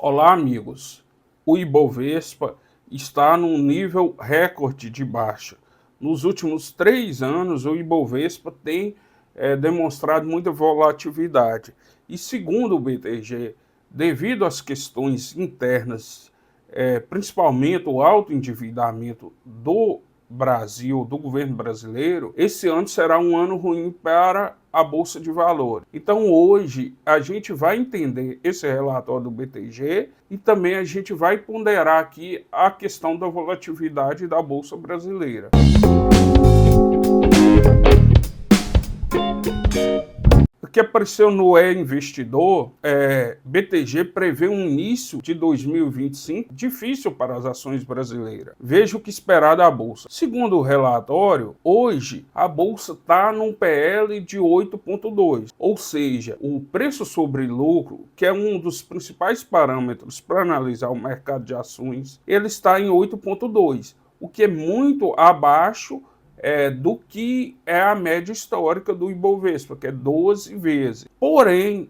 Olá, amigos. O Ibovespa está num nível recorde de baixa. Nos últimos 3 anos, o Ibovespa tem demonstrado muita volatilidade. E segundo o BTG, devido às questões internas, principalmente o alto endividamento do Brasil, do governo brasileiro, esse ano será um ano ruim para a Bolsa de Valores. Então hoje a gente vai entender esse relatório do BTG e também a gente vai ponderar aqui a questão da volatilidade da Bolsa brasileira. O que apareceu no E-Investidor, BTG prevê um início de 2025 difícil para as ações brasileiras. Veja o que esperar da Bolsa. Segundo o relatório, hoje a Bolsa está num PL de 8,2, ou seja, o preço sobre lucro, que é um dos principais parâmetros para analisar o mercado de ações, ele está em 8,2, o que é muito abaixo do que é a média histórica do Ibovespa, que é 12 vezes. Porém,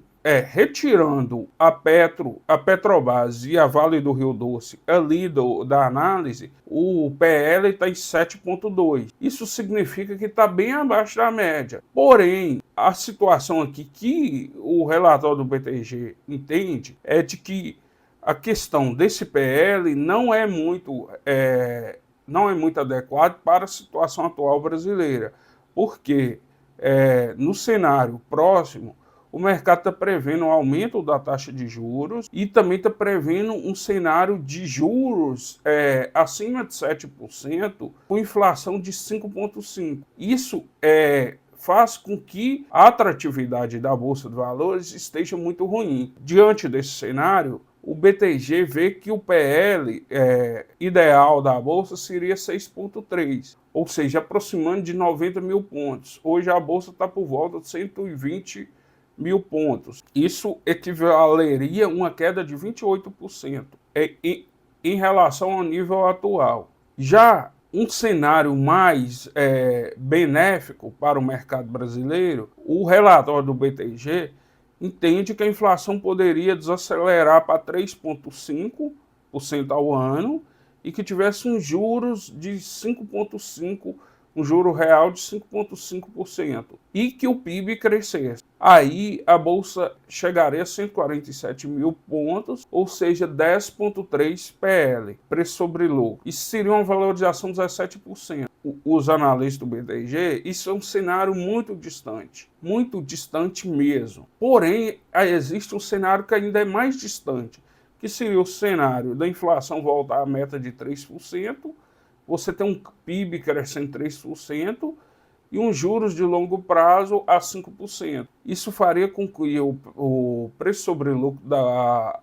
retirando a Petrobras e a Vale do Rio Doce ali da análise, o PL está em 7,2. Isso significa que está bem abaixo da média. Porém, a situação aqui que o relatório do BTG entende é de que a questão desse PL não é muito adequado para a situação atual brasileira, porque no cenário próximo, o mercado está prevendo um aumento da taxa de juros e também está prevendo um cenário de juros acima de 7%, com inflação de 5,5%. Isso faz com que a atratividade da Bolsa de Valores esteja muito ruim. Diante desse cenário, o BTG vê que o PL ideal da Bolsa seria 6,3, ou seja, aproximando de 90 mil pontos. Hoje a Bolsa está por volta de 120 mil pontos. Isso equivaleria a uma queda de 28% em relação ao nível atual. Já um cenário mais benéfico para o mercado brasileiro, o relatório do BTG entende que a inflação poderia desacelerar para 3,5% ao ano e que tivesse uns juros de 5,5%, um juro real de 5,5%, e que o PIB crescesse. Aí a Bolsa chegaria a 147 mil pontos, ou seja, 10,3 PL, preço sobre lucro. Isso seria uma valorização de 17%. Os analistas do BTG, isso é um cenário muito distante mesmo. Porém, existe um cenário que ainda é mais distante, que seria o cenário da inflação voltar à meta de 3%, você tem um PIB crescendo 3% e uns juros de longo prazo a 5%. Isso faria com que o preço sobre lucro da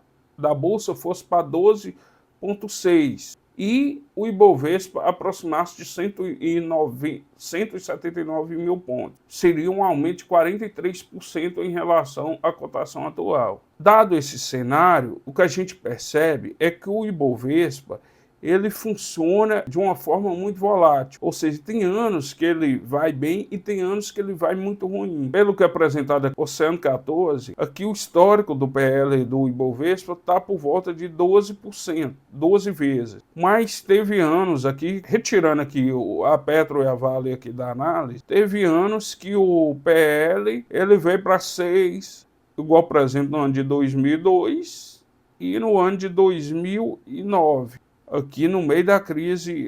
Bolsa fosse para 12,6% e o Ibovespa aproximasse de 179 mil pontos. Seria um aumento de 43% em relação à cotação atual. Dado esse cenário, o que a gente percebe é que o Ibovespa ele funciona de uma forma muito volátil, ou seja, tem anos que ele vai bem e tem anos que ele vai muito ruim. Pelo que é apresentado aqui, Oceano 14, aqui o histórico do PL do Ibovespa está por volta de 12%, 12 vezes. Mas teve anos aqui, retirando aqui a Petro e a Vale aqui da análise, teve anos que o PL ele veio para 6, igual, por exemplo, no ano de 2002 e no ano de 2009. Aqui no meio da crise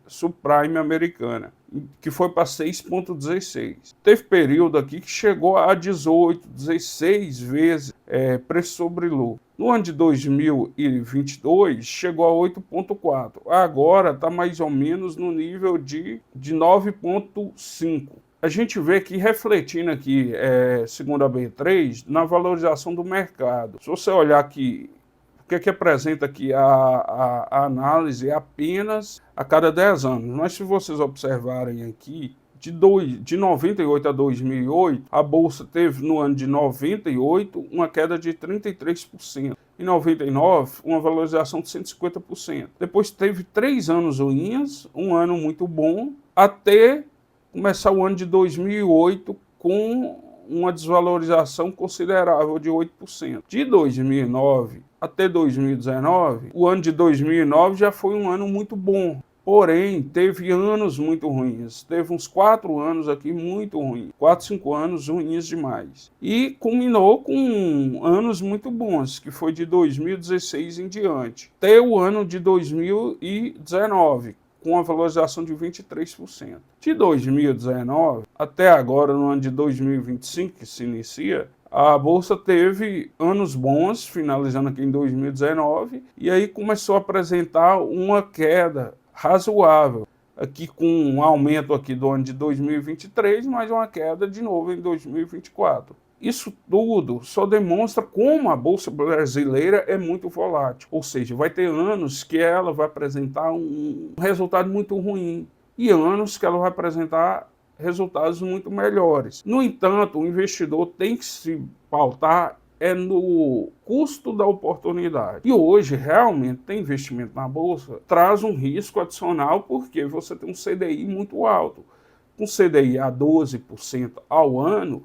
subprime americana, que foi para 6,16. Teve período aqui que chegou a 18, 16 vezes preço sobre lucro. No ano de 2022, chegou a 8,4. Agora está mais ou menos no nível de 9,5. A gente vê aqui, refletindo aqui, segundo a B3, na valorização do mercado. Se você olhar aqui, o que apresenta aqui a análise é apenas a cada 10 anos. Mas se vocês observarem aqui, de 98 a 2008, a Bolsa teve no ano de 98 uma queda de 33%. Em 99, uma valorização de 150%. Depois teve 3 anos ruins, um ano muito bom, até começar o ano de 2008 com uma desvalorização considerável de 8%. De 2009 até 2019, o ano de 2009 já foi um ano muito bom. Porém, teve anos muito ruins. Teve uns 4 anos aqui muito ruins. 4, 5 anos ruins demais. E culminou com anos muito bons, que foi de 2016 em diante. Até o ano de 2019, com a valorização de 23%. De 2019 até agora, no ano de 2025, que se inicia, a Bolsa teve anos bons, finalizando aqui em 2019, e aí começou a apresentar uma queda razoável, aqui com um aumento aqui do ano de 2023, mas uma queda de novo em 2024. Isso tudo só demonstra como a Bolsa brasileira é muito volátil, ou seja, vai ter anos que ela vai apresentar um resultado muito ruim e anos que ela vai apresentar resultados muito melhores. No entanto, o investidor tem que se pautar no custo da oportunidade. E hoje, realmente, ter investimento na Bolsa traz um risco adicional porque você tem um CDI muito alto. Com CDI a 12% ao ano,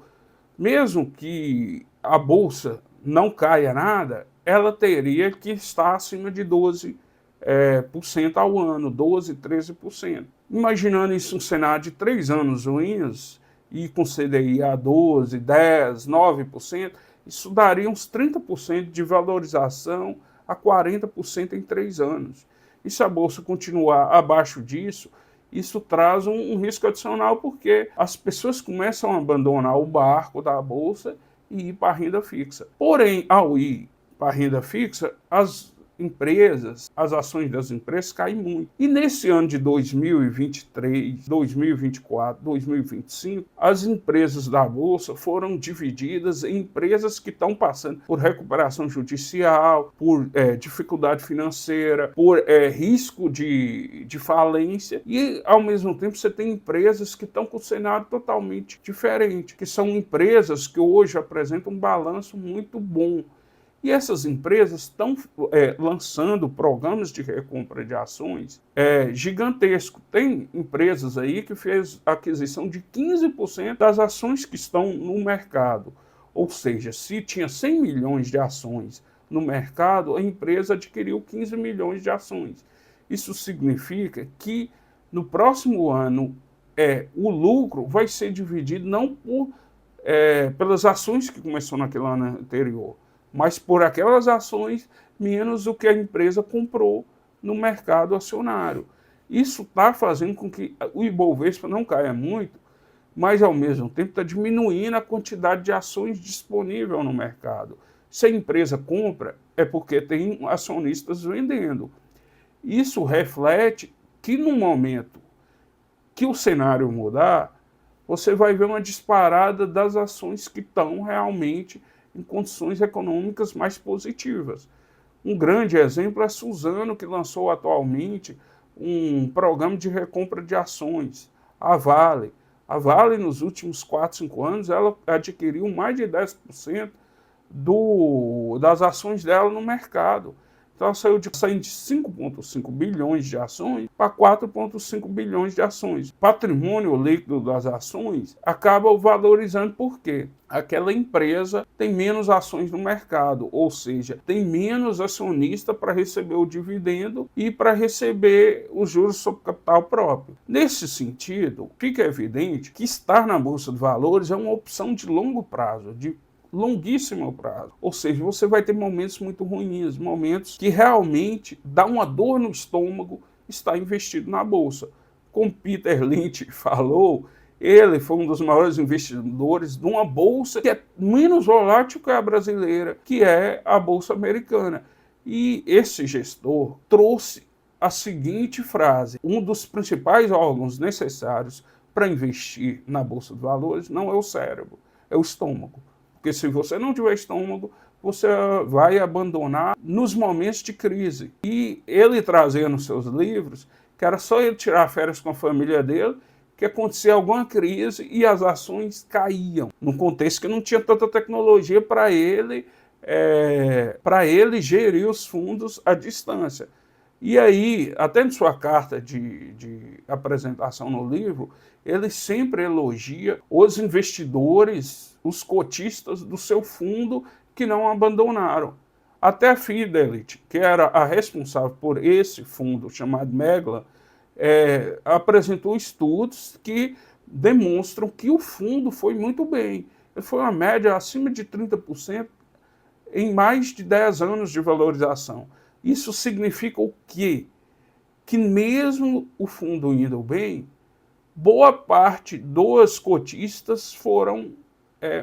mesmo que a Bolsa não caia nada, ela teria que estar acima de 12% ao ano, 12%, 13%. Imaginando isso um cenário de 3 anos ruins, e com CDI a 12%, 10%, 9%, isso daria uns 30% de valorização a 40% em 3 anos. E se a Bolsa continuar abaixo disso, isso traz um risco adicional, porque as pessoas começam a abandonar o barco da Bolsa e ir para a renda fixa. Porém, ao ir para a renda fixa, as empresas, as ações das empresas caem muito. E nesse ano de 2023, 2024, 2025, as empresas da Bolsa foram divididas em empresas que estão passando por recuperação judicial, por dificuldade financeira, por risco de falência, e ao mesmo tempo você tem empresas que estão com um cenário totalmente diferente, que são empresas que hoje apresentam um balanço muito bom. E essas empresas estão lançando programas de recompra de ações gigantescos. Tem empresas aí que fez aquisição de 15% das ações que estão no mercado. Ou seja, se tinha 100 milhões de ações no mercado, a empresa adquiriu 15 milhões de ações. Isso significa que no próximo ano o lucro vai ser dividido não pelas ações que começou naquele ano anterior, mas por aquelas ações menos o que a empresa comprou no mercado acionário. Isso está fazendo com que o Ibovespa não caia muito, mas ao mesmo tempo está diminuindo a quantidade de ações disponível no mercado. Se a empresa compra, é porque tem acionistas vendendo. Isso reflete que no momento que o cenário mudar, você vai ver uma disparada das ações que estão realmente em condições econômicas mais positivas. Um grande exemplo é a Suzano, que lançou atualmente um programa de recompra de ações. A Vale, nos últimos 4, 5 anos, ela adquiriu mais de 10% das ações dela no mercado. Então, ela saiu de 5,5 bilhões de ações para 4,5 bilhões de ações. Patrimônio líquido das ações acaba valorizando por quê? Aquela empresa tem menos ações no mercado, ou seja, tem menos acionista para receber o dividendo e para receber os juros sobre capital próprio. Nesse sentido, fica evidente que estar na Bolsa de Valores é uma opção de longo prazo, de longuíssimo prazo. Ou seja, você vai ter momentos muito ruins, momentos que realmente dá uma dor no estômago estar investido na Bolsa. Como Peter Lynch falou, ele foi um dos maiores investidores de uma bolsa que é menos volátil que a brasileira, que é a Bolsa Americana. E esse gestor trouxe a seguinte frase: um dos principais órgãos necessários para investir na Bolsa de Valores não é o cérebro, é o estômago. Porque se você não tiver estômago, você vai abandonar nos momentos de crise. E ele trazia nos seus livros que era só ele tirar férias com a família dele, que acontecia alguma crise e as ações caíam. Num contexto que não tinha tanta tecnologia para ele gerir os fundos à distância. E aí, até em sua carta de apresentação no livro, ele sempre elogia os investidores, os cotistas do seu fundo que não abandonaram. Até a Fidelity, que era a responsável por esse fundo chamado Megla, apresentou estudos que demonstram que o fundo foi muito bem. Foi uma média acima de 30% em mais de 10 anos de valorização. Isso significa o quê? Que mesmo o fundo indo bem, boa parte dos cotistas foram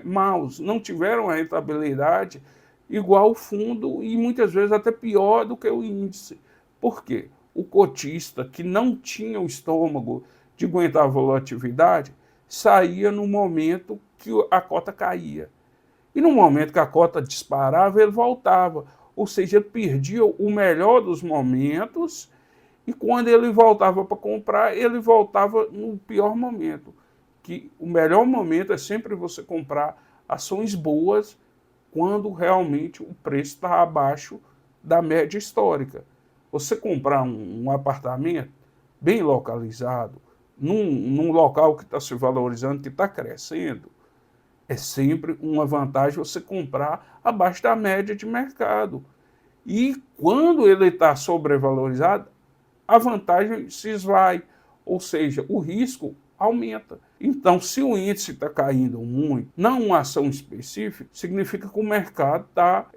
maus, não tiveram a rentabilidade igual o fundo e muitas vezes até pior do que o índice. Por quê? O cotista que não tinha o estômago de aguentar a volatilidade saía no momento que a cota caía. E no momento que a cota disparava, ele voltava. Ou seja, ele perdia o melhor dos momentos e quando ele voltava para comprar, ele voltava no pior momento. Que o melhor momento é sempre você comprar ações boas quando realmente o preço está abaixo da média histórica. Você comprar um apartamento bem localizado, num local que está se valorizando, que está crescendo, é sempre uma vantagem você comprar abaixo da média de mercado. E quando ele está sobrevalorizado, a vantagem se esvai, ou seja, o risco aumenta. Então, se o índice está caindo muito, não uma ação específica, significa que o mercado está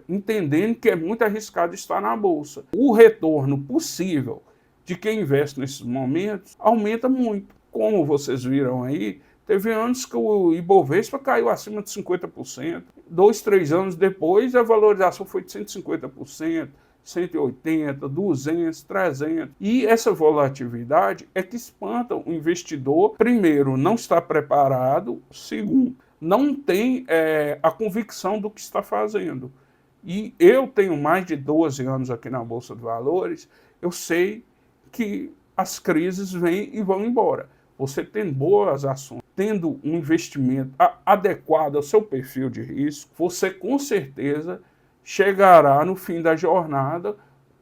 entendendo que é muito arriscado estar na bolsa. O retorno possível de quem investe nesses momentos aumenta muito. Como vocês viram aí, teve anos que o Ibovespa caiu acima de 50%. 2, 3 anos depois, a valorização foi de 150%. 180, 200, 300. E essa volatilidade é que espanta o investidor. Primeiro, não está preparado. Segundo, não tem a convicção do que está fazendo. E eu tenho mais de 12 anos aqui na Bolsa de Valores, eu sei que as crises vêm e vão embora. Você tem boas ações, tendo um investimento adequado ao seu perfil de risco, você com certeza chegará no fim da jornada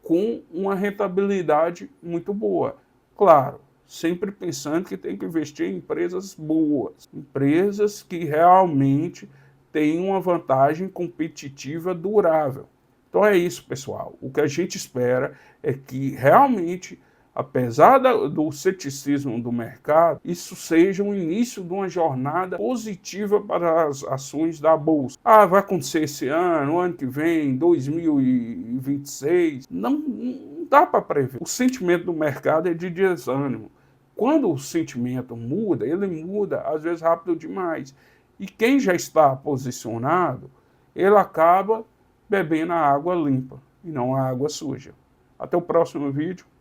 com uma rentabilidade muito boa. Claro, sempre pensando que tem que investir em empresas boas, empresas que realmente têm uma vantagem competitiva durável. Então é isso, pessoal. O que a gente espera é que realmente, apesar do ceticismo do mercado, isso seja o início de uma jornada positiva para as ações da Bolsa. Vai acontecer esse ano, ano que vem, 2026. Não dá para prever. O sentimento do mercado é de desânimo. Quando o sentimento muda, ele muda, às vezes, rápido demais. E quem já está posicionado, ele acaba bebendo a água limpa e não a água suja. Até o próximo vídeo.